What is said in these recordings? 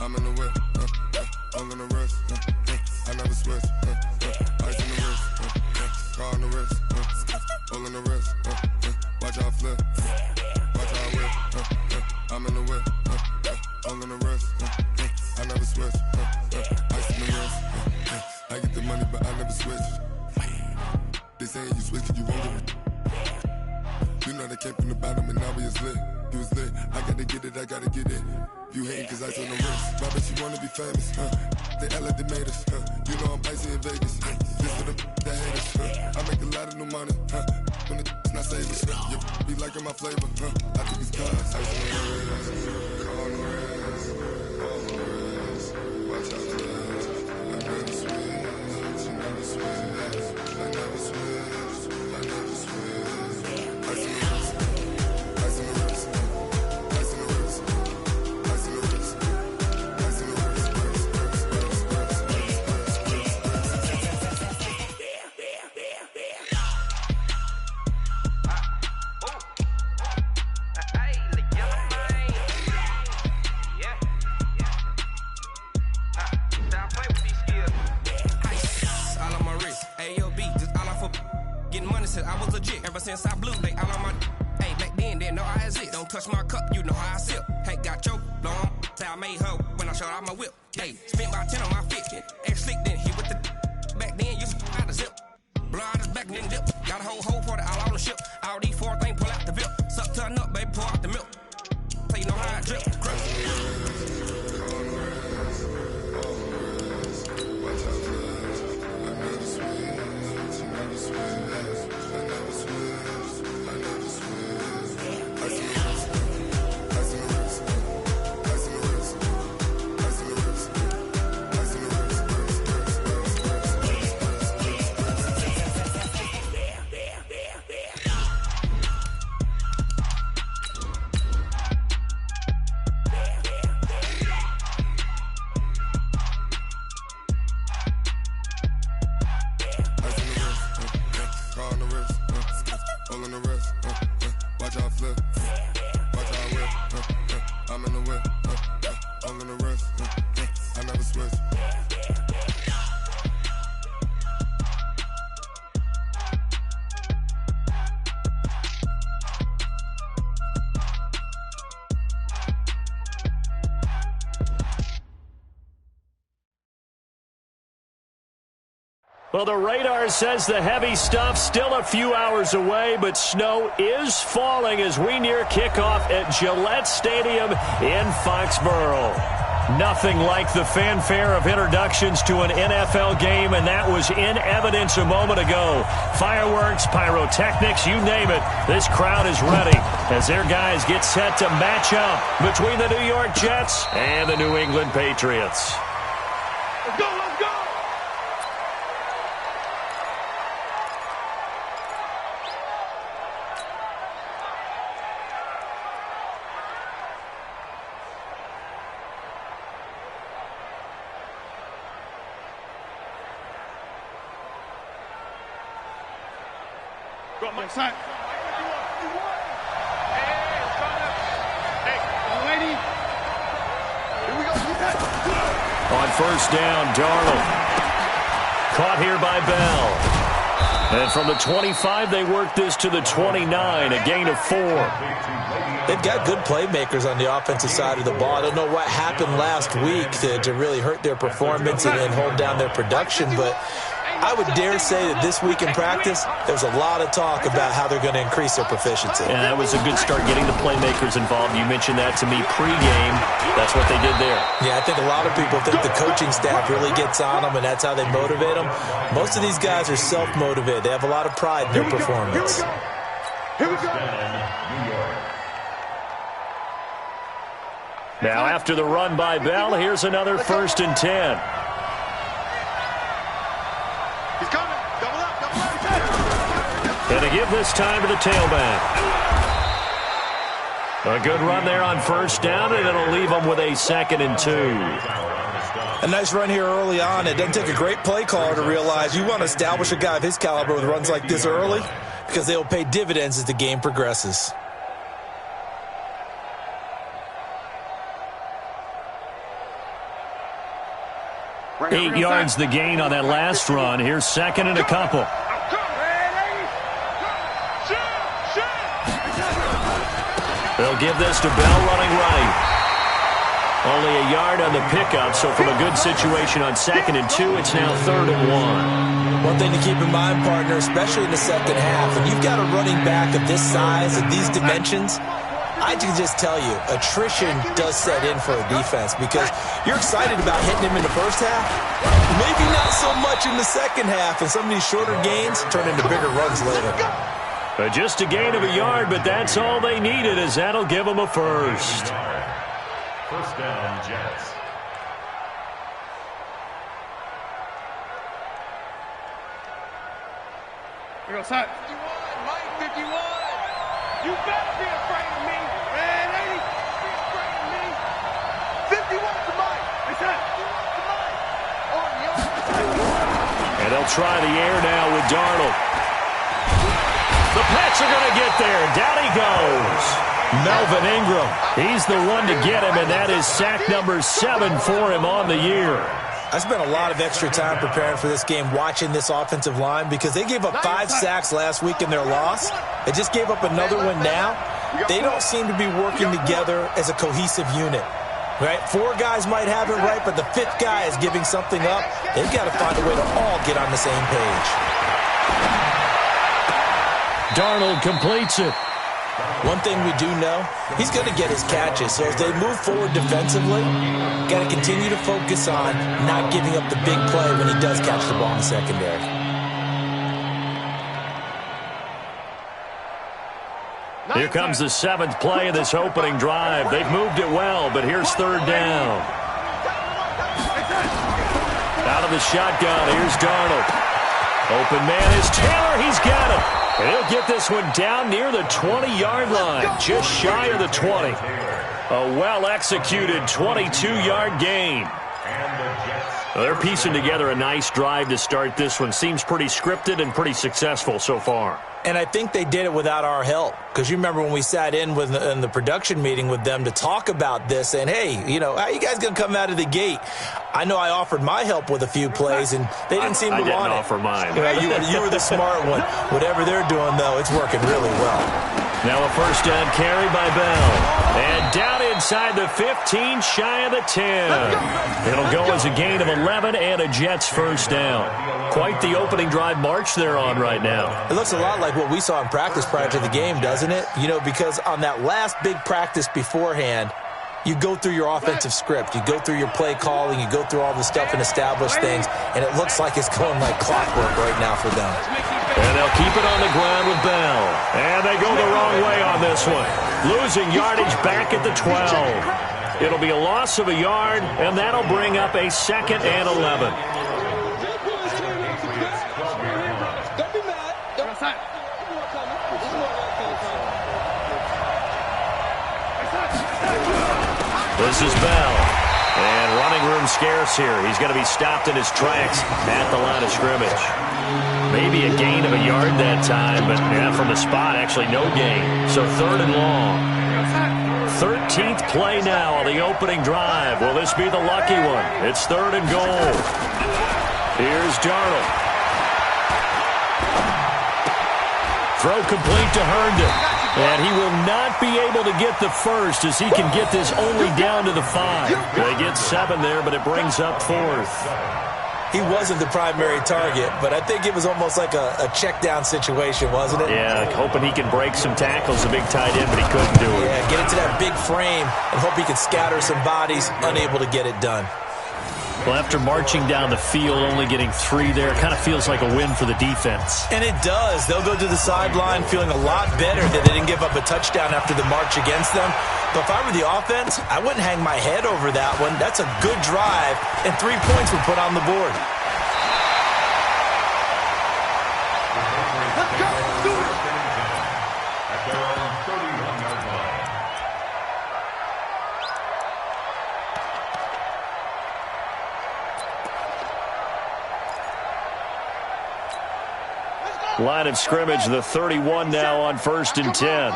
I'm in the whip, I'm gonna rest, I never switch, ice in the wrist, car on the wrist, all in the wrist, watch how I flip, watch how I whip, I'm in the whip, I'm gonna rest, I never switch, ice in the wrist, I get the money but I never switch. They saying you switch cause you won't get it. You know they came from the bottom and now we is lit. You was lit, I gotta get it, I gotta get it. You hating cause ice on the wrist. But I bet you wanna be famous, They act like they made us, You know I'm icy in Vegas, This for the that hate us, I make a lot of new money, When the not savers, You be liking my flavor, I think it's cause ice on the wrist, on the wrist, on the wrist. Watch out for this, I never switch, I never switch, I never switch, I never switch. Ice on the wrist, ice on the wrist, ice on the wrist, ice on the wrist, ice on the wrist, all on my wrist, AOB, just all off of getting money since I was legit. Ever since I blew, they all on my. Hey, back then, didn't know I exist. Don't touch my cup, you know how I sip. Hey, got choked, long. Say I made her when I showed out my whip. Hey, spent about 10 on my fit. Ex slick, then hit with the. Back then, used to out the zip. Blow out his back, then dip. Got a whole party all on the ship. All these four things, pull out the VIP. Suck to a nut, baby, pour out the milk. So you know how I drip. Well, the radar says the heavy stuff still a few hours away, but snow is falling as we near kickoff at Gillette Stadium in Foxborough. Nothing like the fanfare of introductions to an NFL game, and that was in evidence a moment ago. Fireworks, pyrotechnics, you name it. This crowd is ready as their guys get set to match up between the New York Jets and the New England Patriots. Let's go, let's go! Go on, Mike. Hey, lady. Here we go. On first down, Darnold. Caught here by Bell. And from the 25, they work this to the 29, a gain of 4. They've got good playmakers on the offensive side of the ball. I don't know what happened last week to really hurt their performance and hold down their production, but I would dare say that this week in practice, there's a lot of talk about how they're going to increase their proficiency. And that was a good start getting the playmakers involved. You mentioned that to me pregame. That's what they did there. Yeah, I think a lot of people think the coaching staff really gets on them, and that's how they motivate them. Most of these guys are self-motivated. They have a lot of pride in their performance. Here we go. Now, after the run by Bell, here's another 1st and 10. He's coming. Double up, double up. And to give this time to the tailback. A good run there on first down, and it'll leave them with a 2nd and 2. A nice run here early on. It doesn't take a great play caller to realize you want to establish a guy of his caliber with runs like this early because they will pay dividends as the game progresses. 8 yards the gain on that last run. Here's second and a couple. They'll give this to Bell running right. Only a yard on the pickup, so from a good situation on 2nd and 2, it's now 3rd and 1. One thing to keep in mind, partner, especially in the second half, when you've got a running back of this size and these dimensions, I can just tell you, attrition does set in for a defense because you're excited about hitting him in the first half. Maybe not so much in the second half, and some of these shorter gains turn into bigger runs later. Just a gain of a yard, but that's all they needed, as that'll give them a first. First down, Jets. Here goes Hut. 51, Mike, 51. You better be afraid of me. Man, 80, be afraid of me. 51 to Mike. It's Hut. 51 to Mike. On the And they'll try the air now with Darnold. The Pets are going to get there. Down he goes. Melvin Ingram. He's the one to get him, and that is sack number 7 for him on the year. I spent a lot of extra time preparing for this game watching this offensive line because they gave up 5 sacks last week in their loss. They just gave up another one now. They don't seem to be working together as a cohesive unit. Right? 4 guys might have it right, but the 5th guy is giving something up. They've got to find a way to all get on the same page. Darnold completes it. One thing we do know, he's going to get his catches. So as they move forward defensively, got to continue to focus on not giving up the big play when he does catch the ball in the secondary. Here comes the 7th play of this opening drive. They've moved it well, but here's 3rd down. Out of the shotgun, here's Darnold. Open man is Taylor. He's got it. And he'll get this one down near the 20-yard line, just shy of the 20. A well-executed 22-yard gain. They're piecing together a nice drive to start this one. Seems pretty scripted and pretty successful so far. And I think they did it without our help. Because you remember when we sat in the production meeting with them to talk about this, and hey, you know, how you guys going to come out of the gate? I know I offered my help with a few plays, and they didn't seem to want it. I didn't offer mine. You were the smart one. Whatever they're doing, though, it's working really well. Now a first down carry by Bell. And down inside the 15, shy of the 10. It'll go as a gain of 11 and a Jets first down. Quite the opening drive march they're on right now. It looks a lot like what we saw in practice prior to the game, doesn't it? You know, because on that last big practice beforehand, you go through your offensive script. You go through your play calling. You go through all the stuff and establish things. And it looks like it's going like clockwork right now for them. And they'll keep it on the ground with Bell. And they go the wrong way on this one. Losing yardage back at the 12. It'll be a loss of a yard, and that'll bring up a 2nd and 11. This is Bell. And running room scarce here. He's going to be stopped in his tracks at the line of scrimmage. Maybe a gain of a yard that time, but from the spot, actually no gain. So 3rd and long. 13th play now on the opening drive. Will this be the lucky one? It's 3rd and goal. Here's Darnold. Throw complete to Herndon. And he will not be able to get the first as he can get this only down to the 5. They get 7 there, but it brings up 4th. He wasn't the primary target, but I think it was almost like a check down situation, wasn't it? Yeah, hoping he can break some tackles, a big tight end, but he couldn't do it. Yeah, get into that big frame and hope he can scatter some bodies, unable to get it done. Well, after marching down the field, only getting 3 there, kind of feels like a win for the defense. And it does. They'll go to the sideline feeling a lot better that they didn't give up a touchdown after the march against them. But if I were the offense, I wouldn't hang my head over that one. That's a good drive, and 3 points were put on the board. Let's go. Do it. Line of scrimmage, the 31 now on 1st and 10.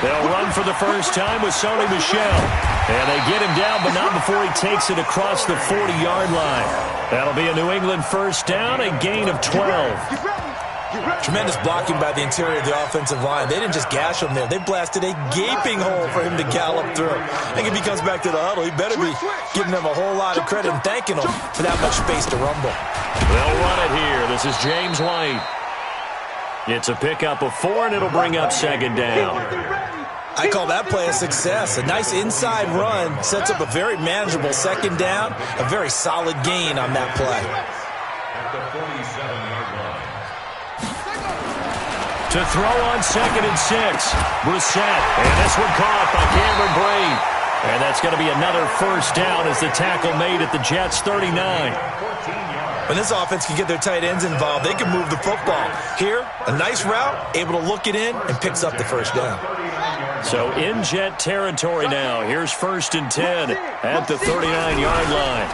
They'll run for the first time with Sony Michel. And they get him down, but not before he takes it across the 40-yard line. That'll be a New England first down, a gain of 12. Tremendous blocking by the interior of the offensive line. They didn't just gash him there. They blasted a gaping hole for him to gallop through. I think if he comes back to the huddle, he better be giving them a whole lot of credit and thanking them for that much space to rumble. They'll run it here. This is James White. It's a pickup of 4, and it'll bring up second down. I call that play a success. A nice inside run sets up a very manageable second down. A very solid gain on that play. At the 47-yard line. To throw on 2nd and 6. Brissett. And this one caught by Cameron Braid. And that's going to be another first down as the tackle made at the Jets' 39. When this offense can get their tight ends involved, they can move the football. Here, a nice route, able to look it in, and picks up the first down. So in Jet territory now. Here's 1st and 10 at the 39-yard line.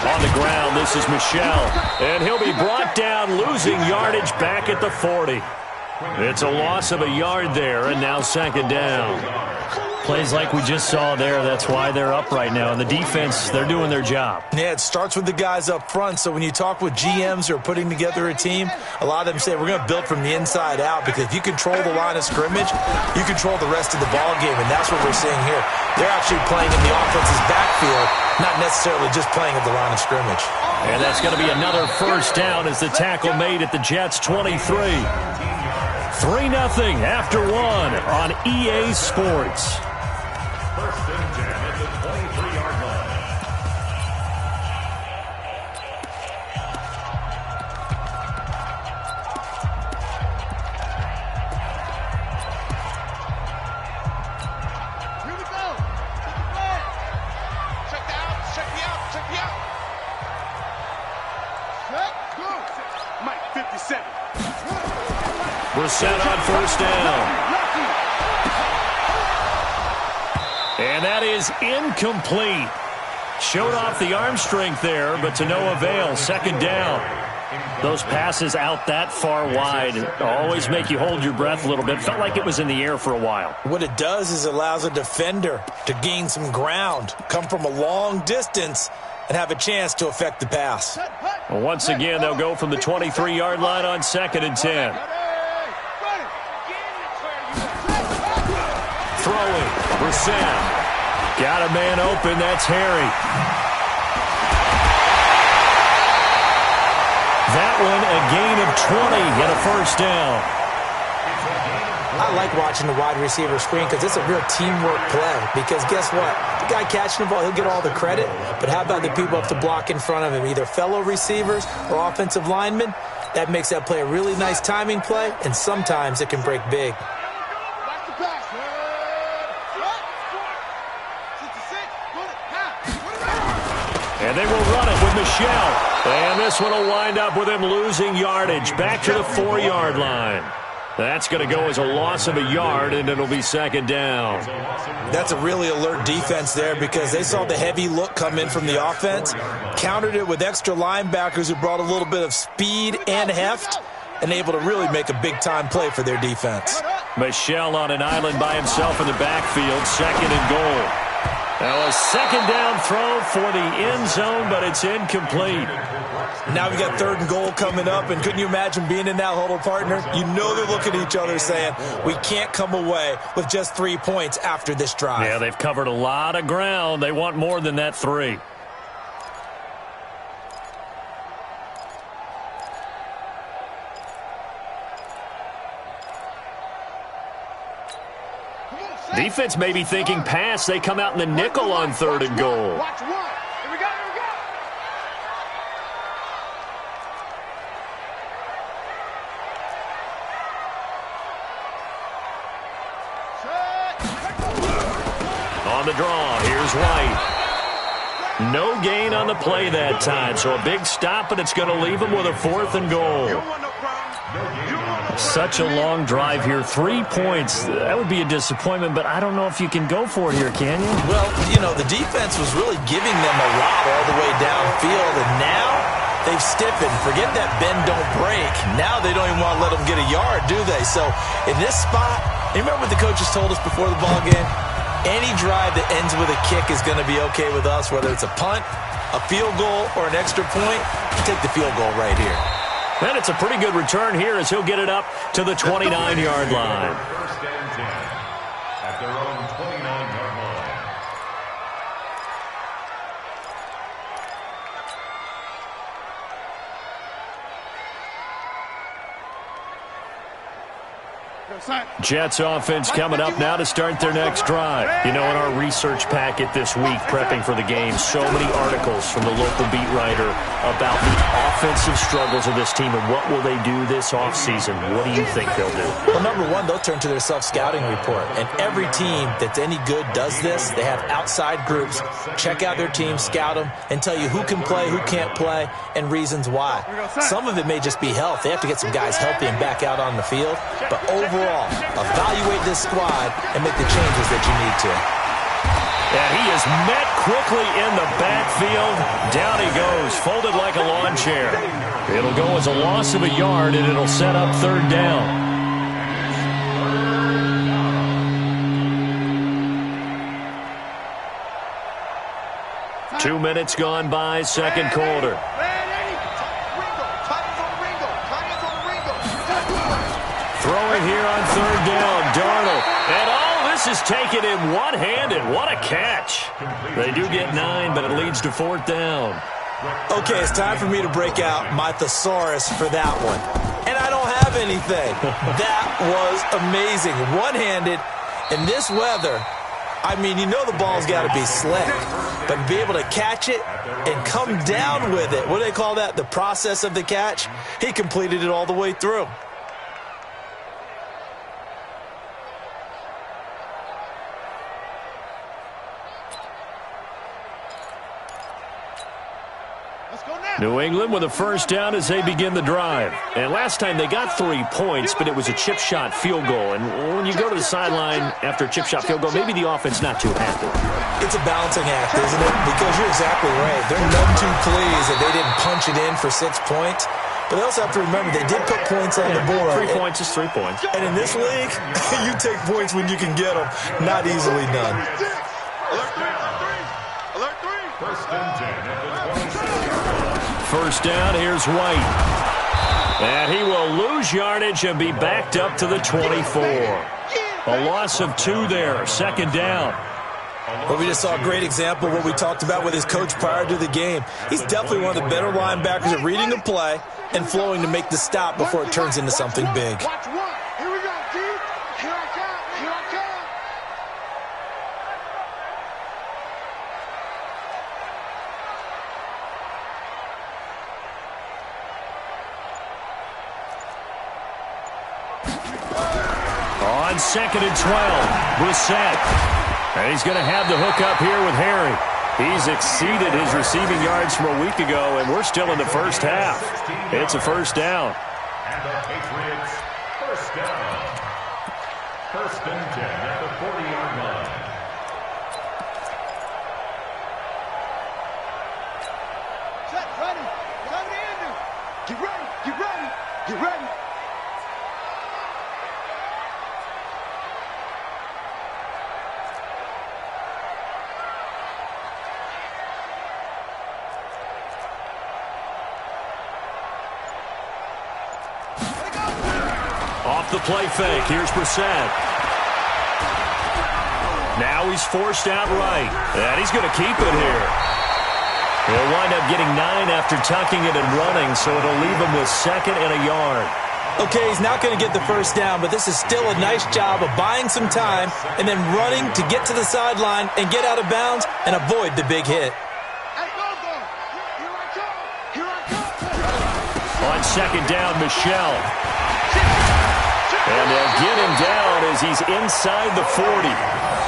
On the ground, this is Michel. And he'll be brought down, losing yardage back at the 40. It's a loss of a yard there, and now second down. Plays like we just saw there, that's why they're up right now. And the defense, they're doing their job. Yeah, it starts with the guys up front. So when you talk with GMs who are putting together a team, a lot of them say we're going to build from the inside out, because if you control the line of scrimmage, you control the rest of the ball game, and that's what we're seeing here. They're actually playing in the offense's backfield, not necessarily just playing at the line of scrimmage. And that's going to be another first down as the tackle made at the Jets' 23. 3-0 after 1 on EA Sports. First and 10 at the 23-yard line. Here we go. Check the out. Check the out. Check the out. Check. Go. Mike 57. Brissett on first down. And that is incomplete. Showed off the arm strength there, but to no avail. Second down. Those passes out that far wide always make you hold your breath a little bit. Felt like it was in the air for a while. What it does is it allows a defender to gain some ground, come from a long distance, and have a chance to affect the pass. Well, once again, they'll go from the 23-yard line on 2nd and 10. Throwing. Brissett. Got a man open. That's Harry. That one, a gain of 20 and a first down. I like watching the wide receiver screen because it's a real teamwork play. Because guess what? The guy catching the ball, he'll get all the credit. But how about the people up to block in front of him, either fellow receivers or offensive linemen? That makes that play a really nice timing play, and sometimes it can break big. And they will run it with Michel. And this one will wind up with him losing yardage back to the 4-yard line. That's going to go as a loss of a yard, and it'll be second down. That's a really alert defense there because they saw the heavy look come in from the offense, countered it with extra linebackers who brought a little bit of speed and heft, and able to really make a big-time play for their defense. Michel on an island by himself in the backfield, second and goal. Now a second down throw for the end zone, but it's incomplete. Now we got 3rd and goal coming up, and couldn't you imagine being in that huddle, partner? You know they're looking at each other saying, we can't come away with just 3 points after this drive. Yeah, they've covered a lot of ground. They want more than that 3. Defense may be thinking pass. They come out in the nickel on 3rd and goal. Watch one. Here we go. Here we go. On the draw, here's White. No gain on the play that time, so a big stop, and it's going to leave them with a 4th and goal. Such a long drive here. 3 points. That would be a disappointment, but I don't know if you can go for it here, can you? Well, you know, the defense was really giving them a lot all the way downfield, and now they've stiffened. Forget that bend, don't break. Now they don't even want to let them get a yard, do they? So in this spot, You remember what the coaches told us before the ball game? Any drive that ends with a kick is going to be okay with us, whether it's a punt, a field goal, or an extra point. Take the field goal right here. And it's a pretty good return here as he'll get it up to the 29-yard line. First and 10 at their own 29-yard line. Jets offense coming up now to start their next drive. You know, in our research packet this week, prepping for the game, so many articles from the local beat writer about the offensive struggles of this team and what will they do this offseason. What do you think they'll do? Well, number one, they'll turn to their self-scouting report. And every team that's any good does this. They have outside groups. Check out their team, scout them, and tell you who can play, who can't play, and reasons why. Some of it may just be health. They have to get some guys healthy and back out on the field. But overall, evaluate this squad and make the changes that you need to. And he is met quickly in the backfield. Down he goes, folded like a lawn chair. It'll go as a loss of a yard, and it'll set up third down. Two minutes gone by, second quarter. Throwing here on third down, Darnold. And all this is taken in one-handed. What a catch. They do get 9, but it leads to fourth down. Okay, it's time for me to break out my thesaurus for that one. And I don't have anything. That was amazing. One-handed in this weather. I mean, you know the ball's got to be slick. But be able to catch it and come down with it. What do they call that? The process of the catch? He completed it all the way through. New England with a first down as they begin the drive. And last time they got 3 points, but it was a chip shot field goal. And when you go to the sideline after a chip shot field goal, maybe the offense not too happy. It's a balancing act, isn't it? Because you're exactly right. They're none too pleased that they didn't punch it in for 6 points. But they also have to remember they did put points on the board. 3 points is 3 points. And in this league, you take points when you can get them. Not easily done. Alert 3. First and 10 at the 26. First down, here's White. And he will lose yardage and be backed up to the 24. A loss of 2 there, second down. Well, we just saw a great example of what we talked about with his coach prior to the game. He's definitely one of the better linebackers at reading a play and flowing to make the stop before it turns into something big. Watch one. Here we go, G. Here I come. Here I come. On second and 12, Brissett. And he's going to have the hook up here with Harry. He's exceeded his receiving yards from a week ago, and we're still in the first half. It's a first down. And the Patriots, first down. First and 10 at the 40-yard line. Set, ready. Get over the end. Get ready. Get ready. Get ready. Off the play fake. Here's Brissett. Now he's forced out right. And he's going to keep it here. He'll wind up getting 9 after tucking it and running, so it'll leave him with second and a yard. Okay, he's not going to get the first down, but this is still a nice job of buying some time and then running to get to the sideline and get out of bounds and avoid the big hit. Hey, go. Here I come. Here I come. On second down, Michelle. And they'll get him down as he's inside the 40.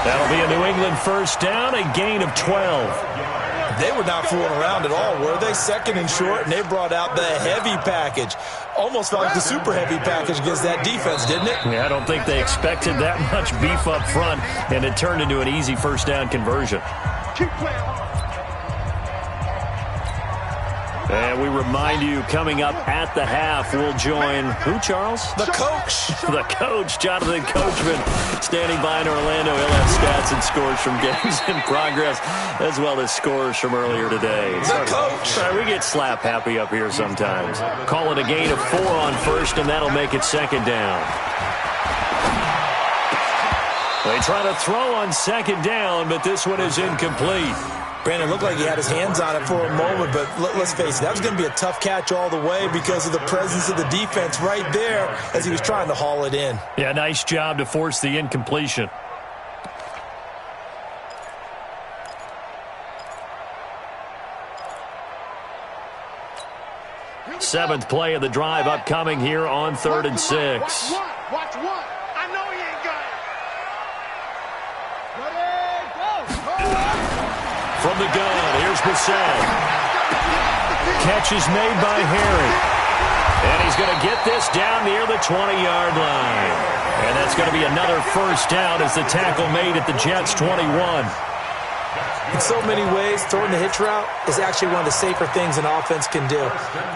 That'll be a New England first down, a gain of 12. They were not fooling around at all, were they? Second and short, and they brought out the heavy package. Almost felt like the super heavy package against that defense, didn't it? Yeah, I don't think they expected that much beef up front, and it turned into an easy first down conversion. Keep playing hard. And we remind you, coming up at the half, we'll join who, Charles? The coach. The coach, Jonathan Coachman, standing by in Orlando. He'll have stats and scores from games in progress, as well as scores from earlier today. The coach. We get slap happy up here sometimes. Call it a gain of 4 on first, and that'll make it second down. They try to throw on second down, but this one is incomplete. Brandon looked like he had his hands on it for a moment, but let's face it, that was going to be a tough catch all the way because of the presence of the defense right there as he was trying to haul it in. Yeah, nice job to force the incompletion. Seventh play of the drive upcoming here on 3rd and 6. Watch one. I know he ain't got it. From the gun, here's Brissett. Catch is made by Harry. And he's going to get this down near the 20-yard line. And that's going to be another first down as the tackle made at the Jets' 21. In so many ways, throwing the hitch route is actually one of the safer things an offense can do.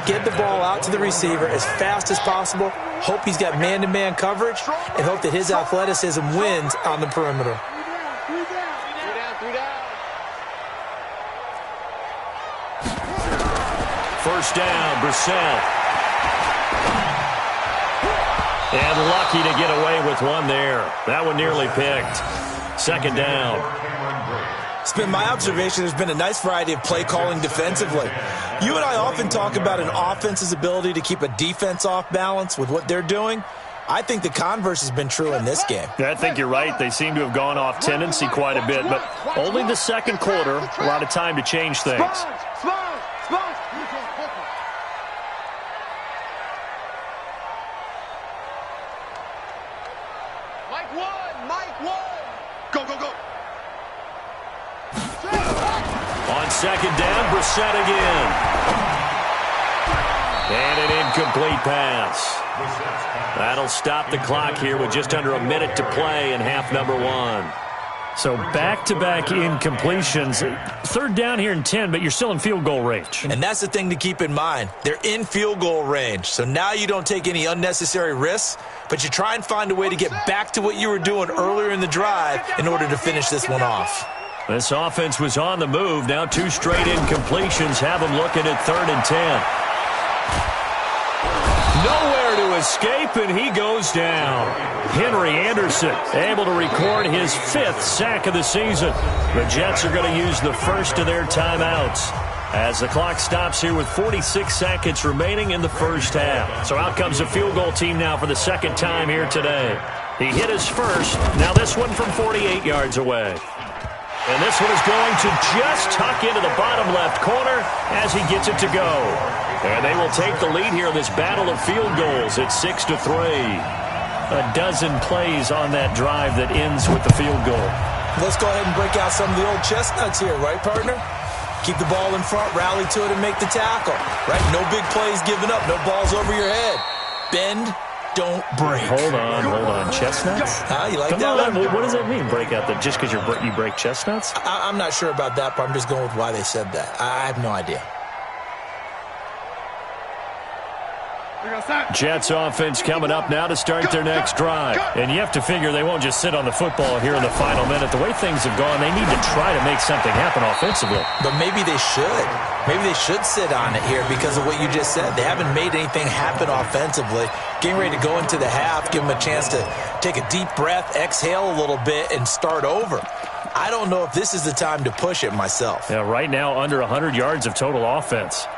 Get the ball out to the receiver as fast as possible, hope he's got man-to-man coverage, and hope that his athleticism wins on the perimeter. First down, Brissett. And lucky to get away with one there. That one nearly picked. Second down. It's been my observation there's been a nice variety of play calling defensively. You and I often talk about an offense's ability to keep a defense off balance with what they're doing. I think the converse has been true in this game. Yeah, I think you're right. They seem to have gone off tendency quite a bit, but only the second quarter, a lot of time to change things. Mike one. Go. On second down, Brissett again. And an incomplete pass. That'll stop the clock here with just under a minute to play in half number 1. So back-to-back incompletions. Third down here in 10, but you're still in field goal range. And that's the thing to keep in mind. They're in field goal range. So now you don't take any unnecessary risks, but you try and find a way to get back to what you were doing earlier in the drive in order to finish this one off. This offense was on the move. Now 2 straight incompletions have them looking at 3rd and 10. Nowhere to escape, and he goes down. Henry Anderson able to record his 5th sack of the season. The Jets are going to use the first of their timeouts as the clock stops here with 46 seconds remaining in the first half. So out comes a field goal team now for the second time here today. He hit his first. Now this one from 48 yards away. And this one is going to just tuck into the bottom left corner as he gets it to go. And they will take the lead here in this battle of field goals at 6-3. A dozen plays on that drive that ends with the field goal. Let's go ahead and break out some of the old chestnuts here, right, partner? Keep the ball in front, rally to it, and make the tackle, right? No big plays given up, no balls over your head. Bend, don't break. Hold on. Chestnuts? You like Come that on, what does that mean, break out? That just because you break chestnuts? I'm not sure about that, but I'm just going with why they said that. I have no idea. Jets offense coming up now to start their next drive. And you have to figure they won't just sit on the football here in the final minute. The way things have gone, they need to try to make something happen offensively. But maybe they should. Maybe they should sit on it here because of what you just said. They haven't made anything happen offensively. Getting ready to go into the half, give them a chance to take a deep breath, exhale a little bit, and start over. I don't know if this is the time to push it myself. Yeah, right now under 100 yards of total offense.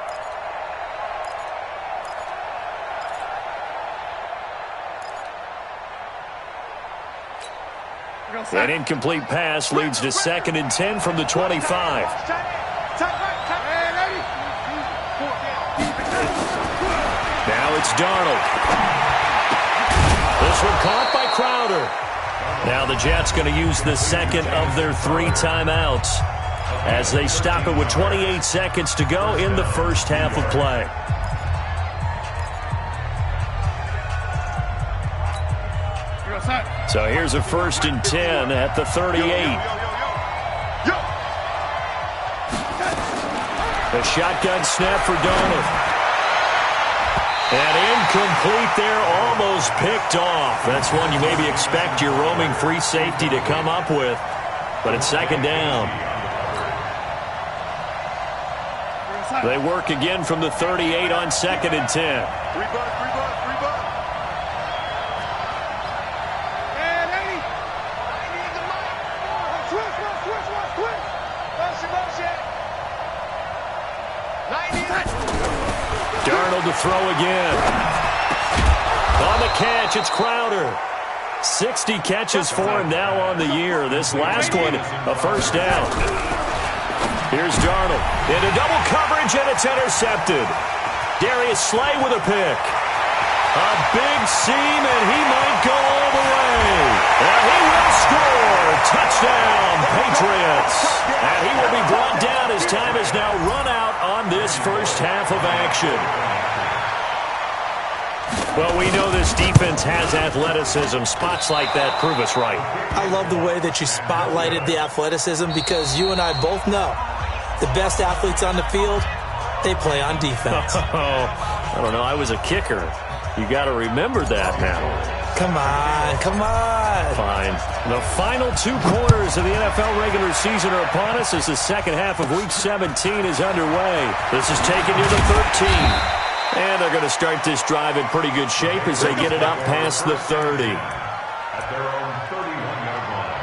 An incomplete pass leads to 2nd and 10 from the 25. Now it's Darnold. This one caught by Crowder. Now the Jets going to use the second of their 3 timeouts as they stop it with 28 seconds to go in the first half of play. So here's a 1st and 10 at the 38. A shotgun snap for Darnold. And incomplete there, almost picked off. That's one you maybe expect your roaming free safety to come up with. But it's second down. They work again from the 38 on 2nd and 10. Rebutt. And 80. 90 in the mic. Switch. Motion. 90. Darnold to throw again. On the catch, it's Crowder. 60 catches for him now on the year. This last one, a first down. Here's Darnold into double coverage, and it's intercepted. Darius Slay with a pick. A big seam, and he might go all the way. And he will score. Touchdown, Patriots. And he will be brought down as time has now run out on this first half of action. Well, we know this defense has athleticism. Spots like that prove us right. I love the way that you spotlighted the athleticism because you and I both know the best athletes on the field, they play on defense. I don't know. I was a kicker. You got to remember that now. Come on. Fine. The final 2 quarters of the NFL regular season are upon us as the second half of Week 17 is underway. This is taken near the 13. And they're going to start this drive in pretty good shape as they get it up past the 30. At their own 31-yard line.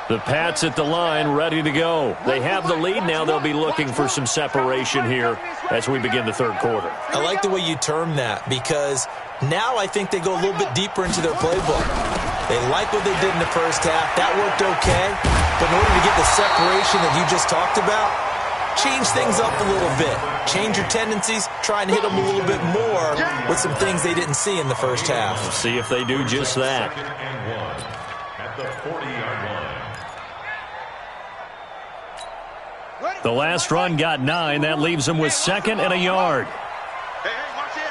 The Pats at the line, ready to go. They have the lead. Now they'll be looking for some separation here as we begin the third quarter. I like the way you term that because now I think they go a little bit deeper into their playbook. They like what they did in the first half. That worked okay. But in order to get the separation that you just talked about, change things up a little bit. Change your tendencies. Try and hit them a little bit more with some things they didn't see in the first half. We'll see if they do just that. Second and 1 at the 40-yard line. The last run got 9. That leaves them with 2nd and a yard. Hey, watch it.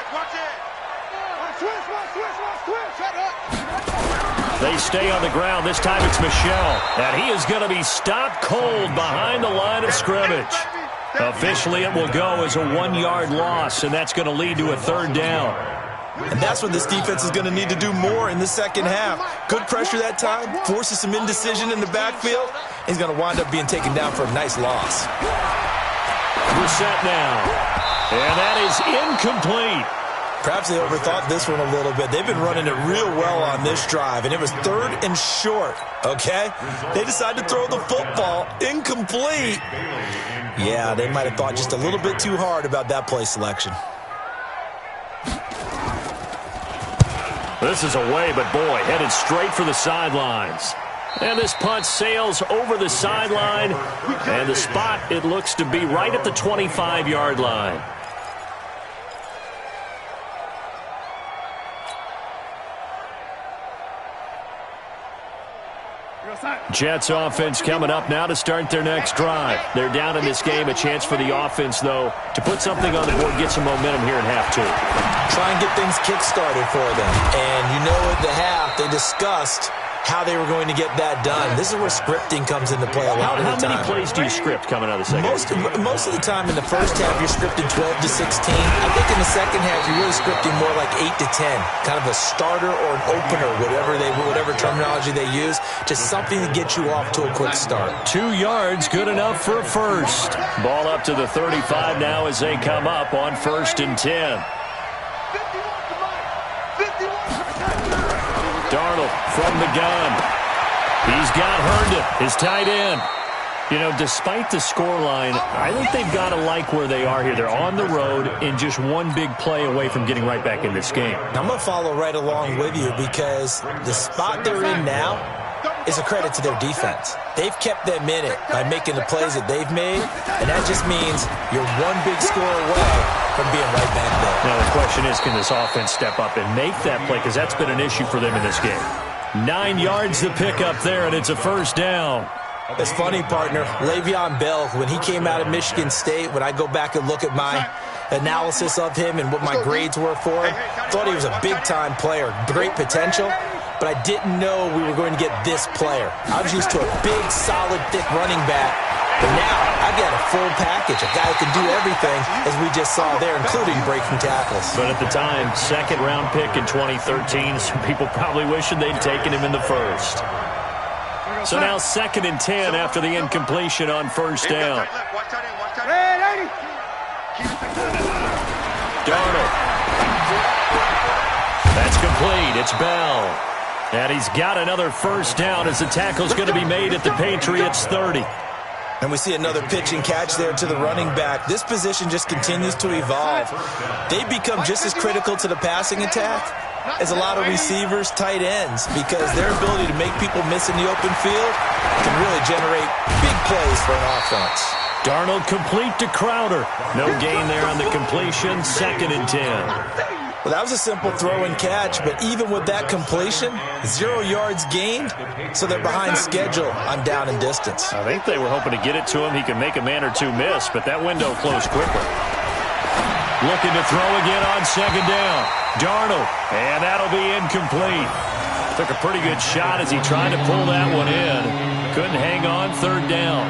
Shut up. They stay on the ground. This time it's Michel. And he is going to be stopped cold behind the line of scrimmage. Officially, it will go as a 1-yard loss, and that's going to lead to a third down. And that's what this defense is going to need to do more in the second half. Good pressure that time, forces some indecision in the backfield. He's going to wind up being taken down for a nice loss. Reset now. And that is incomplete. Perhaps they overthought this one a little bit. They've been running it real well on this drive, and it was 3rd and short, okay? They decided to throw the football incomplete. Yeah, they might have thought just a little bit too hard about that play selection. This is away, but boy, headed straight for the sidelines. And this punt sails over the sideline, and the spot, it looks to be right at the 25-yard line. Jets offense coming up now to start their next drive. They're down in this game. A chance for the offense, though, to put something on the board, get some momentum here in half 2. Try and get things kick-started for them. And you know at the half, they discussed how they were going to get that done. This is where scripting comes into play a lot of the time. How many plays do you script coming out of the second? Most of the time in the first half, you're scripting 12 to 16. I think in the second half, you're really scripting more like 8 to 10. Kind of a starter or an opener, whatever terminology they use. Just something to get you off to a quick start. 2 yards, good enough for a first. Ball up to the 35 now as they come up on 1st and 10. Darnold from the gun. He's got Herndon, his tight end. You know, despite the scoreline, I think they've got to like where they are here. They're on the road and just one big play away from getting right back in this game. I'm going to follow right along with you because the spot they're in now is a credit to their defense. They've kept them in it by making the plays that they've made, and that just means you're one big score away from being right back there. Now the question is, can this offense step up and make that play? Because that's been an issue for them in this game. 9 yards to pick up there, and it's a first down. It's funny, partner. Le'Veon Bell, when he came out of Michigan State, when I go back and look at my analysis of him and what my grades were for him, thought he was a big-time player, great potential. but I didn't know we were going to get this player. I was used to a big, solid, thick running back, but now I've got a full package, a guy who can do everything, as we just saw there, including breaking tackles. But at the time, second-round pick in 2013, some people probably wishing they'd taken him in the first. So now 2nd and 10 after the incompletion on first down. Darnold. That's complete. It's Bell. And he's got another first down as the tackle's going to be made at the Patriots' 30. And we see another pitch and catch there to the running back. This position just continues to evolve. They become just as critical to the passing attack as a lot of receivers, tight ends, because their ability to make people miss in the open field can really generate big plays for an offense. Darnold complete to Crowder. No gain there on the completion. 2nd and 10. Well, that was a simple throw and catch, but even with that completion, 0 yards gained, so they're behind schedule on down and distance. I think they were hoping to get it to him. He could make a man or two miss, but that window closed quickly. Looking to throw again on 2nd down. Darnold, and that'll be incomplete. Took a pretty good shot as he tried to pull that one in. Couldn't hang on 3rd down.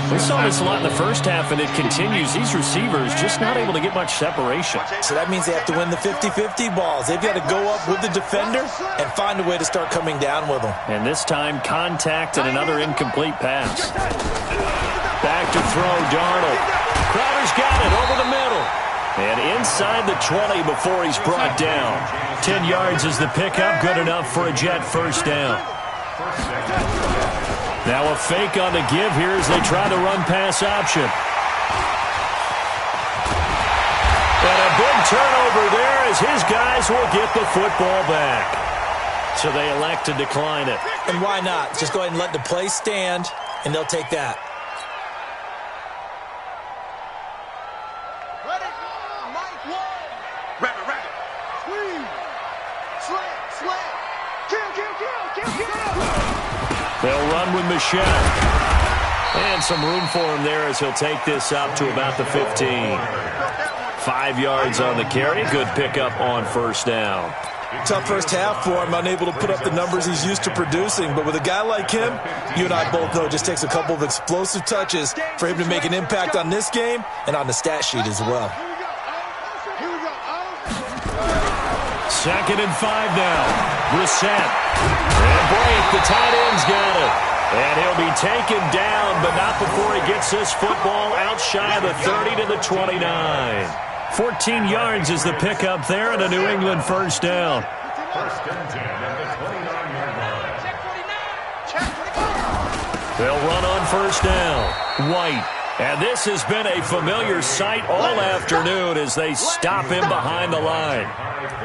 We saw this a lot in the first half, and it continues. These receivers just not able to get much separation. So that means they have to win the 50-50 balls. They've got to go up with the defender and find a way to start coming down with them. And this time, contact and another incomplete pass. Back to throw, Darnold. Crowder's got it over the middle. And inside the 20 before he's brought down. 10 yards is the pickup, good enough for a Jet first down. Now a fake on the give here as they try the run-pass option. And a big turnover there as his guys will get the football back. So they elect to decline it. And why not? Just go ahead and let the play stand, and they'll take that. They'll run with Michelle. And some room for him there as he'll take this up to about the 15. 5 yards on the carry. Good pickup on first down. Tough first half for him, unable to put up the numbers he's used to producing. But with a guy like him, you and I both know it just takes a couple of explosive touches for him to make an impact on this game and on the stat sheet as well. 2nd and 5 now. Brissett. And break. The tight end's got it. And he'll be taken down, but not before he gets this football out shy of the 30 to the 29. 14 yards is the pickup there and a New England first down. 1st and 10 at the 29-yard line. They'll run on first down. White. And this has been a familiar sight all afternoon as they stop him behind the line.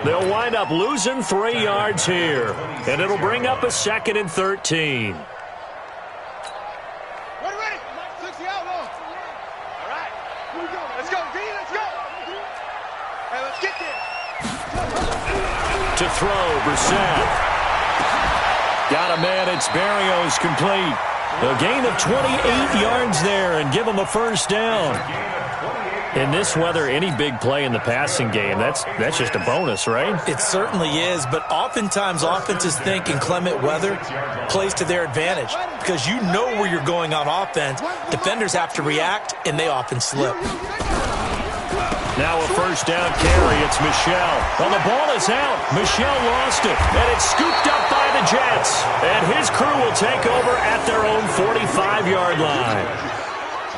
They'll wind up losing 3 yards here, and it'll bring up a 2nd and 13. Ready? 60 out, all right, here we go. Let's go, D, let's go. Hey, let's get there. To throw, Brissett. Got a man, it's Berrios complete. A gain of 28 yards there and give him a first down. In this weather, any big play in the passing game, that's just a bonus, right? It certainly is, but oftentimes offenses think inclement weather plays to their advantage because you know where you're going on offense. Defenders have to react, and they often slip. Now a first down carry. It's Michelle. Well, the ball is out. Michelle lost it, and it's scooped up by the Jets. And his crew will take over at their own 45-yard line.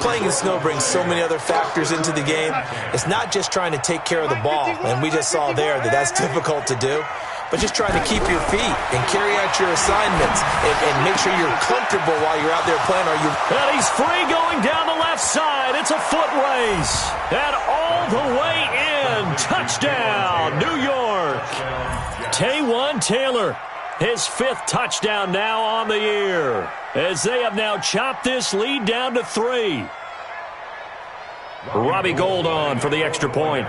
Playing in snow brings so many other factors into the game. It's not just trying to take care of the ball, and we just saw there that that's difficult to do, but just trying to keep your feet and carry out your assignments and make sure you're comfortable while you're out there playing. And he's free going down the left side. It's a foot race. And all the way in. Touchdown, New York. Taywan Taylor, his 5th touchdown now on the year, as they have now chopped this lead down to 3. Robbie Gould on for the extra point.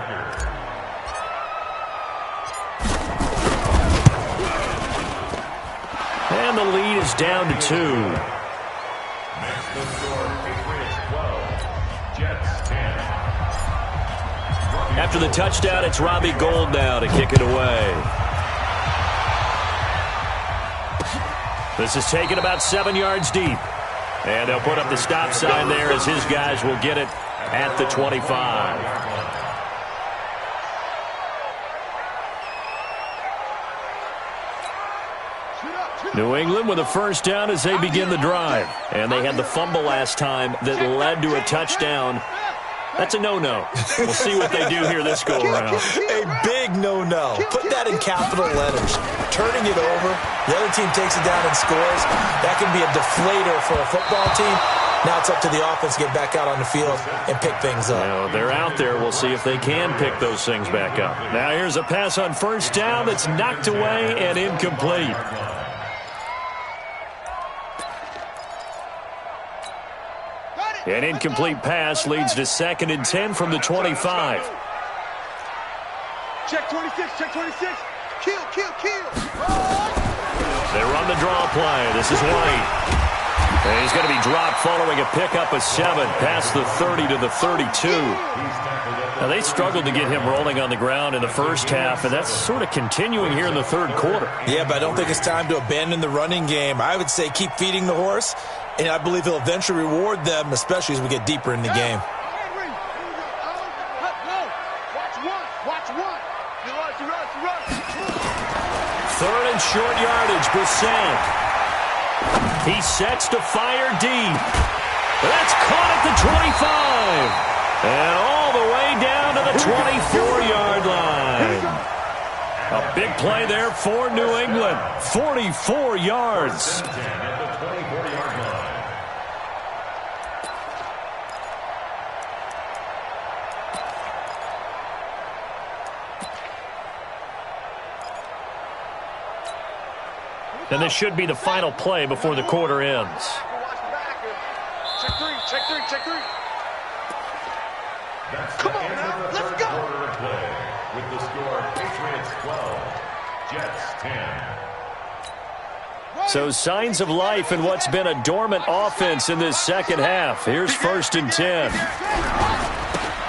And the lead is down to 2. After the touchdown, it's Robbie Gould now to kick it away. This is taken about 7 yards deep. And they'll put up the stop sign there as his guys will get it at the 25. New England with a first down as they begin the drive. And they had the fumble last time that led to a touchdown. That's a no-no. We'll see what they do here this go-around. A big no-no. Put that in capital letters. Turning it over, the other team takes it down and scores. That can be a deflator for a football team. Now it's up to the offense to get back out on the field and pick things up. Well, they're out there. We'll see if they can pick those things back up. Now here's a pass on first down that's knocked away and incomplete. An incomplete pass leads to 2nd and 10 from the 25. Check 26, check 26. Kill, kill, kill. They run the draw play. This is White. And he's going to be dropped following a pickup of 7 past the 30 to the 32. Now, they struggled to get him rolling on the ground in the first half, and that's sort of continuing here in the third quarter. Yeah, but I don't think it's time to abandon the running game. I would say keep feeding the horse, and I believe he'll eventually reward them, especially as we get deeper in the game. Third and short yardage, Brissett. He sets to fire deep. That's caught at the 25. And all the way down to the 24-yard line. A big play there for New England. 44 yards. And this should be the final play before the quarter ends. Check three, check three, check three. Come on now, let's go. With the score, Patriots 12, Jets 10. So signs of life in what's been a dormant offense in this second half. Here's 1st and 10.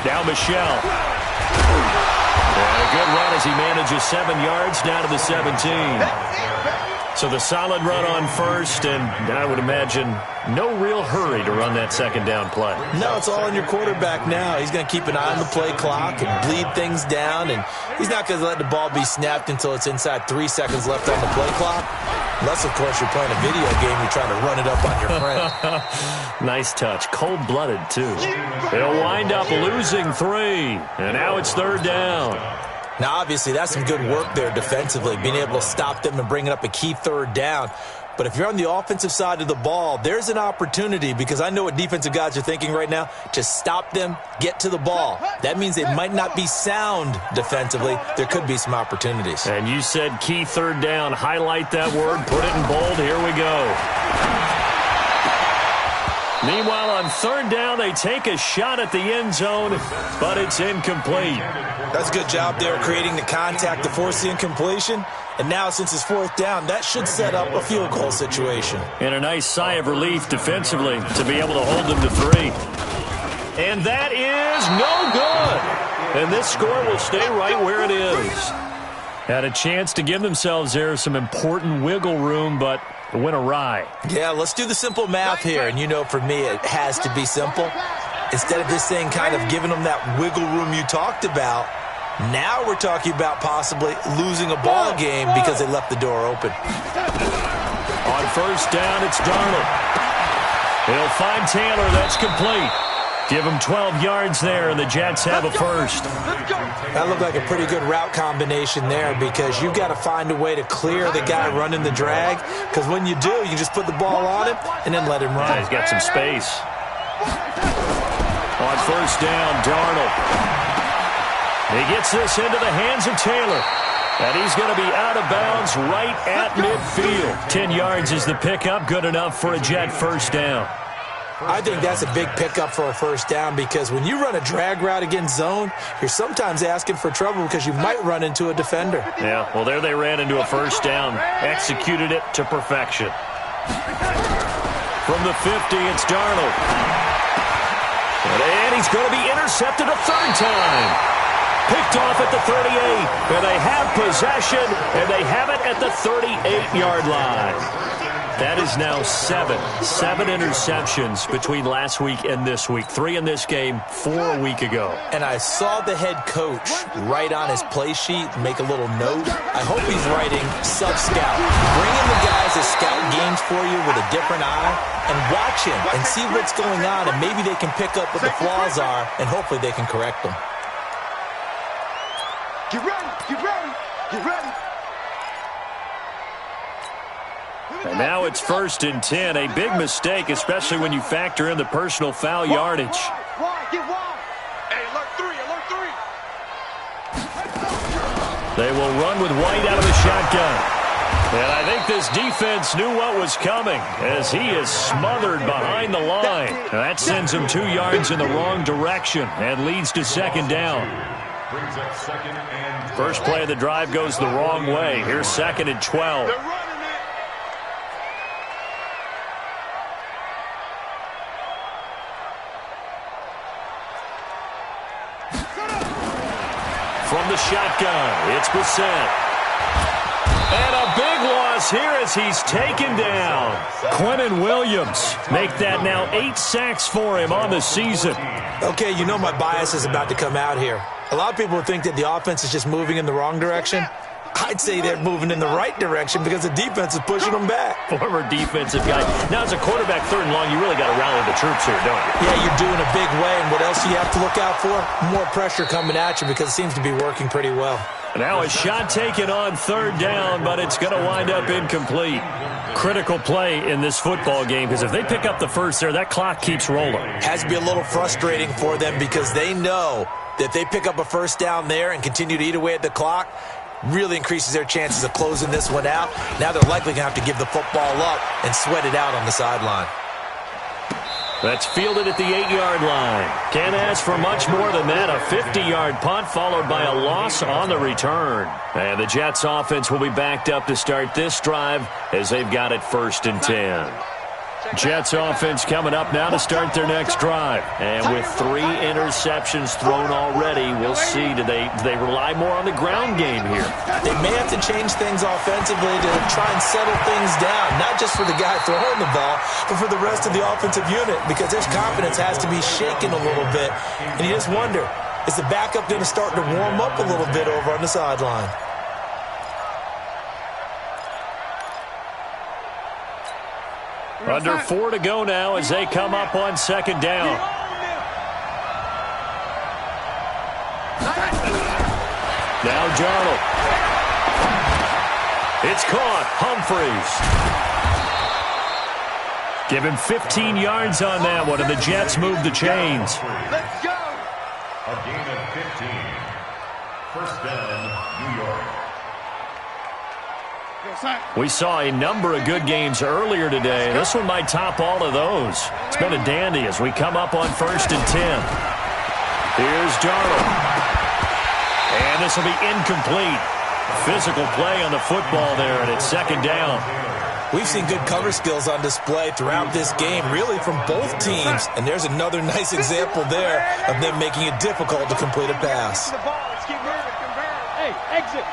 Now Michelle. And a good run as he manages 7 yards down to the 17. So the solid run on first, and I would imagine no real hurry to run that second down play. No, it's all on your quarterback now. He's going to keep an eye on the play clock and bleed things down, and he's not going to let the ball be snapped until it's inside 3 seconds left on the play clock. Unless, of course, you're playing a video game, you're trying to run it up on your friend. Nice touch. Cold-blooded, too. They'll wind up losing 3, and now it's 3rd down. Now, obviously, that's some good work there defensively, being able to stop them and bringing up a key 3rd down. But if you're on the offensive side of the ball, there's an opportunity, because I know what defensive guys are thinking right now. Just stop them, get to the ball. That means they might not be sound defensively. There could be some opportunities. And you said key 3rd down. Highlight that word, put it in bold. Here we go. Meanwhile, on 3rd down, they take a shot at the end zone, but it's incomplete. That's a good job there, creating the contact to force the incompletion. And now, since it's 4th down, that should set up a field goal situation. And a nice sigh of relief defensively to be able to hold them to 3. And that is no good. And this score will stay right where it is. Had a chance to give themselves there some important wiggle room, but it went awry. Yeah, let's do the simple math here. And you know, for me, it has to be simple. Instead of this thing kind of giving them that wiggle room you talked about, now we're talking about possibly losing a ball game because they left the door open. On 1st down, it's Darnold. He'll find Taylor. That's complete. Give him 12 yards there, and the Jets have a first. That looked like a pretty good route combination there, because you've got to find a way to clear the guy running the drag, because when you do, you just put the ball on him and then let him run. Yeah, he's got some space. On 1st down, Darnold. He gets this into the hands of Taylor. And he's going to be out of bounds right at midfield. 10 yards is the pickup. Good enough for a Jet first down. I think that's a big pickup for a first down, because when you run a drag route against zone, you're sometimes asking for trouble because you might run into a defender. Yeah, well, there they ran into a first down. Executed it to perfection. From the 50, it's Darnold. And he's going to be intercepted a 3rd time. Picked off at the 38. And they have possession, and they have it at the 38-yard line. That is now 7 interceptions between last week and this week. 3 in this game, 4 a week ago. And I saw the head coach write on his play sheet, make a little note. I hope he's writing sub-scout. Bring in the guys that scout games for you with a different eye and watch him and see what's going on, and maybe they can pick up what the flaws are, and hopefully they can correct them. Get ready, get ready, get ready. And now it's 1st and 10. A big mistake, especially when you factor in the personal foul yardage. Wide, get wide. Hey, alert 3, alert 3. They will run with White out of the shotgun. And I think this defense knew what was coming as he is smothered behind the line. Now that sends him 2 yards in the wrong direction and leads to 2nd down. Brings up 2nd and 12. First play of the drive goes the wrong way. Here's 2nd and 12. They're running it. From the shotgun, it's Bissett. And a big loss here as he's taken down. Quinnen Williams make that now 8 sacks for him on the season. Okay, you know my bias is about to come out here. A lot of people think that the offense is just moving in the wrong direction. I'd say they're moving in the right direction because the defense is pushing them back. Former defensive guy. Now, as a quarterback 3rd and long, you really got to rally the troops here, don't you? Yeah, you're doing a big way, and what else do you have to look out for? More pressure coming at you because it seems to be working pretty well. Now a shot taken on 3rd down, but it's going to wind up incomplete. Critical play in this football game because if they pick up the first there, that clock keeps rolling. Has to be a little frustrating for them because they know that if they pick up a first down there and continue to eat away at the clock, really increases their chances of closing this one out. Now they're likely going to have to give the football up and sweat it out on the sideline. That's fielded at the 8-yard line. Can't ask for much more than that. A 50-yard punt followed by a loss on the return. And the Jets offense will be backed up to start this drive as they've got it 1st and 10. Jets offense coming up now to start their next drive. And with 3 interceptions thrown already, we'll see. Do they rely more on the ground game here? They may have to change things offensively to try and settle things down, not just for the guy throwing the ball, but for the rest of the offensive unit, because their confidence has to be shaken a little bit. And you just wonder, is the backup going to start to warm up a little bit over on the sideline? Under 4 to go now as they come up on 2nd down. Now Darnold. It's caught. Humphreys. Give him 15 yards on that one, and the Jets move the chains. Let's go. A gain of 15. 1st down, New York. We saw a number of good games earlier today. This one might top all of those. It's been a dandy as we come up on 1st and 10. Here's Darnold. And this will be incomplete. Physical play on the football there, and it's 2nd down. We've seen good cover skills on display throughout this game, really from both teams. And there's another nice example there of them making it difficult to complete a pass. Hey, exit.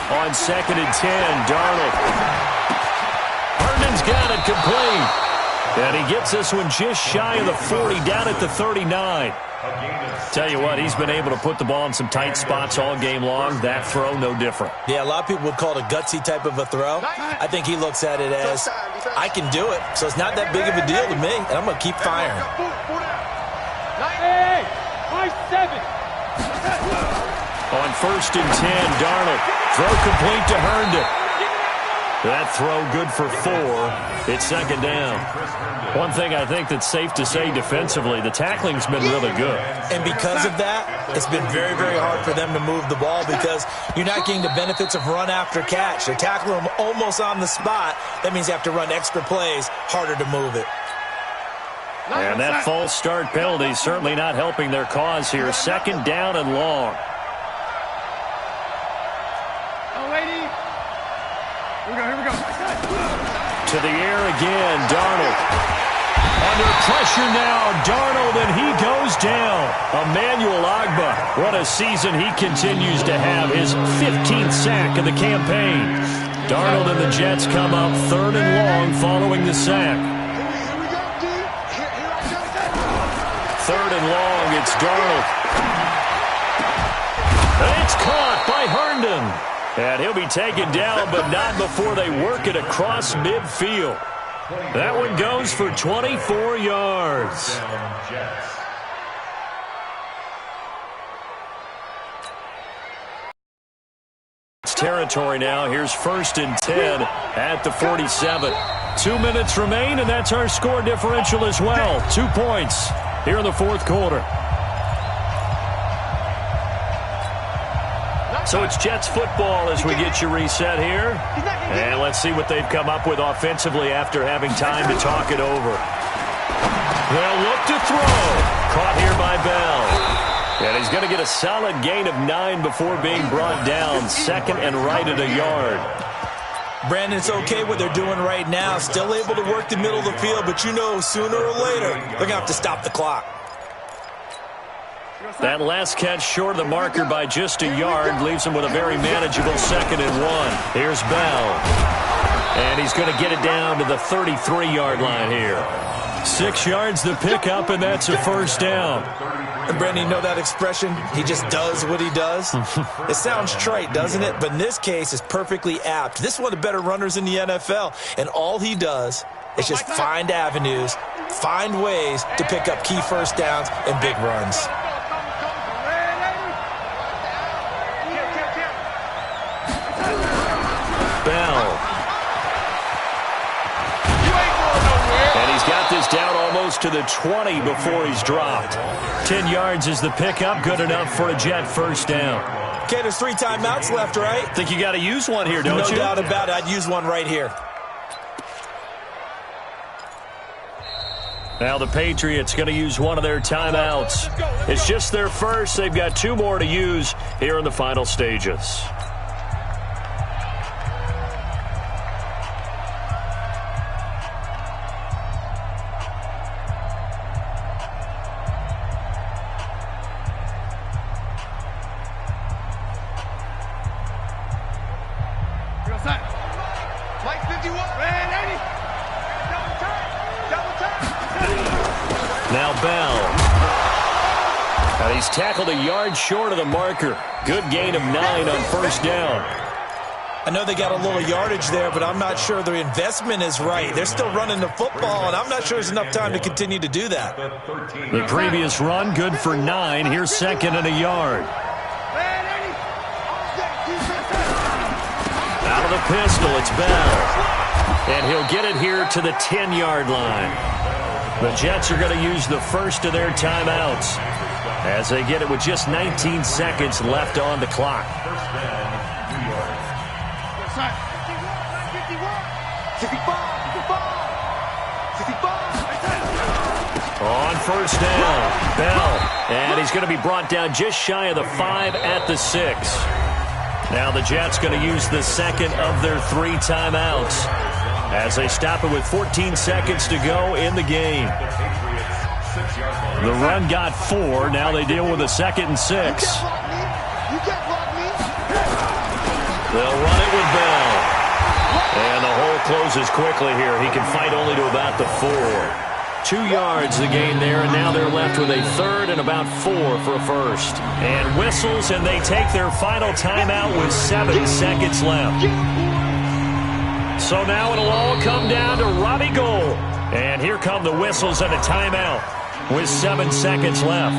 On 2nd and 10, Darnold. Herndon's got it complete. And he gets this one just shy of the 40, down at the 39. Tell you what, he's been able to put the ball in some tight spots all game long. That throw, no different. Yeah, a lot of people would call it a gutsy type of a throw. I think he looks at it as, I can do it, so it's not that big of a deal to me, and I'm going to keep firing. Hey, 7. On 1st and 10, Darnold. Throw complete to Herndon. That throw good for 4. It's 2nd down. One thing I think that's safe to say defensively, the tackling's been really good. And because of that, it's been very, very hard for them to move the ball because you're not getting the benefits of run after catch. They're tackling them almost on the spot. That means you have to run extra plays, harder to move it. And that false start penalty is certainly not helping their cause here. 2nd down and long. Here we go. To the air again, Darnold. Under pressure now, Darnold, and he goes down. Emmanuel Ogbah, what a season he continues to have. His 15th sack of the campaign. Darnold and the Jets come up 3rd and long following the sack. 3rd and long, it's Darnold. And it's caught by Herndon. And he'll be taken down, but not before they work it across midfield. That one goes for 24 yards. It's territory now. Here's 1st and 10 at the 47. 2 minutes remain, and that's our score differential as well. 2 points here in the 4th quarter. So it's Jets football as we get you reset here. And let's see what they've come up with offensively after having time to talk it over. They'll look to throw. Caught here by Bell. And he's going to get a solid gain of 9 before being brought down. 2nd and right at a yard. Brandon, it's okay what they're doing right now. Still able to work the middle of the field, but you know sooner or later they're going to have to stop the clock. That last catch short of the marker by just a yard leaves him with a very manageable 2nd and 1. Here's Bell. And he's going to get it down to the 33-yard line here. 6 yards the pickup, and that's a 1st down. And Brandon, you know that expression? He just does what he does? It sounds trite, doesn't it? But in this case, it's perfectly apt. This is one of the better runners in the NFL, and all he does is just find avenues, find ways to pick up key 1st downs and big runs. Bell. And he's got this down almost to the 20 before he's dropped. 10 yards is the pickup, good enough for a Jet 1st down. Okay, there's 3 timeouts left, right? Think you got to use one here, don't you? No doubt about it. I'd use one right here. Now the Patriots going to use one of their timeouts. It's just their first. They've got 2 more to use here in the final stages. Now Bell. And he's tackled a yard short of the marker. Good gain of 9 on 1st down. I know they got a little yardage there, but I'm not sure their investment is right. They're still running the football, and I'm not sure there's enough time to continue to do that. The previous run, good for 9. Here's 2nd and a yard. Out of the pistol, it's Bell. And he'll get it here to the 10-yard line. The Jets are going to use the 1st of their timeouts as they get it with just 19 seconds left on the clock. On 1st down, Bell. And he's going to be brought down just shy of the 5 at the 6. Now the Jets going to use the 2nd of their 3 timeouts as they stop it with 14 seconds to go in the game. The run got 4. Now they deal with a 2nd and 6. They'll run it with Bell. And the hole closes quickly here. He can fight only to about the 4. 2 yards the gain there, and now they're left with a 3rd and about 4 for a 1st. And whistles, and they take their final timeout with 7 seconds left. So now it'll all come down to Robbie Gould. And here come the whistles and a timeout with 7 seconds left.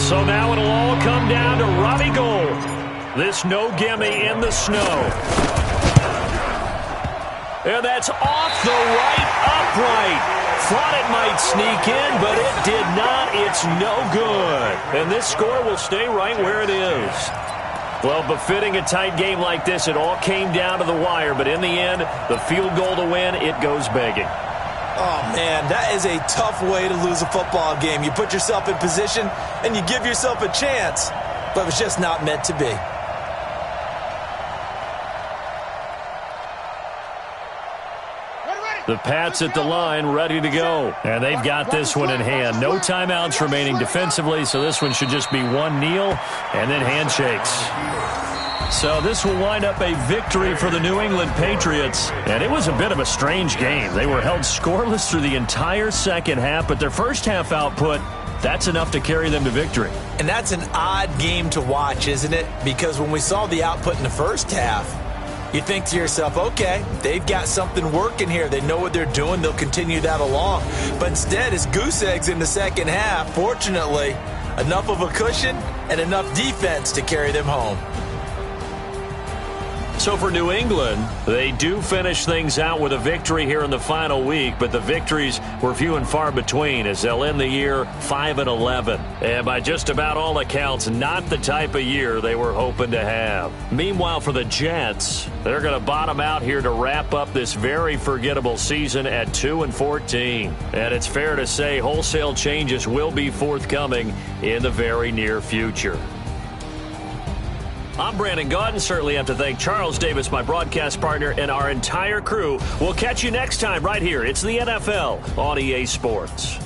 So now it'll all come down to Robbie Gould. This no gimme in the snow. And that's off the right upright. Thought it might sneak in, but it did not. It's no good. And this score will stay right where it is. Well, befitting a tight game like this, it all came down to the wire. But in the end, the field goal to win, it goes begging. Oh, man, that is a tough way to lose a football game. You put yourself in position, and you give yourself a chance. But it's just not meant to be. The Pats at the line, ready to go. And they've got this one in hand. No timeouts remaining defensively, so this one should just be one kneel and then handshakes. So this will wind up a victory for the New England Patriots. And it was a bit of a strange game. They were held scoreless through the entire second half, but their first half output, that's enough to carry them to victory. And that's an odd game to watch, isn't it? Because when we saw the output in the first half, you think to yourself, okay, they've got something working here. They know what they're doing. They'll continue that along. But instead, it's goose eggs in the second half. Fortunately, enough of a cushion and enough defense to carry them home. So for New England, they do finish things out with a victory here in the final week, but the victories were few and far between as they'll end the year 5-11. And by just about all accounts, not the type of year they were hoping to have. Meanwhile, for the Jets, they're going to bottom out here to wrap up this very forgettable season at 2-14. And it's fair to say wholesale changes will be forthcoming in the very near future. I'm Brandon Gaudin. Certainly have to thank Charles Davis, my broadcast partner, and our entire crew. We'll catch you next time right here. It's the NFL on EA Sports.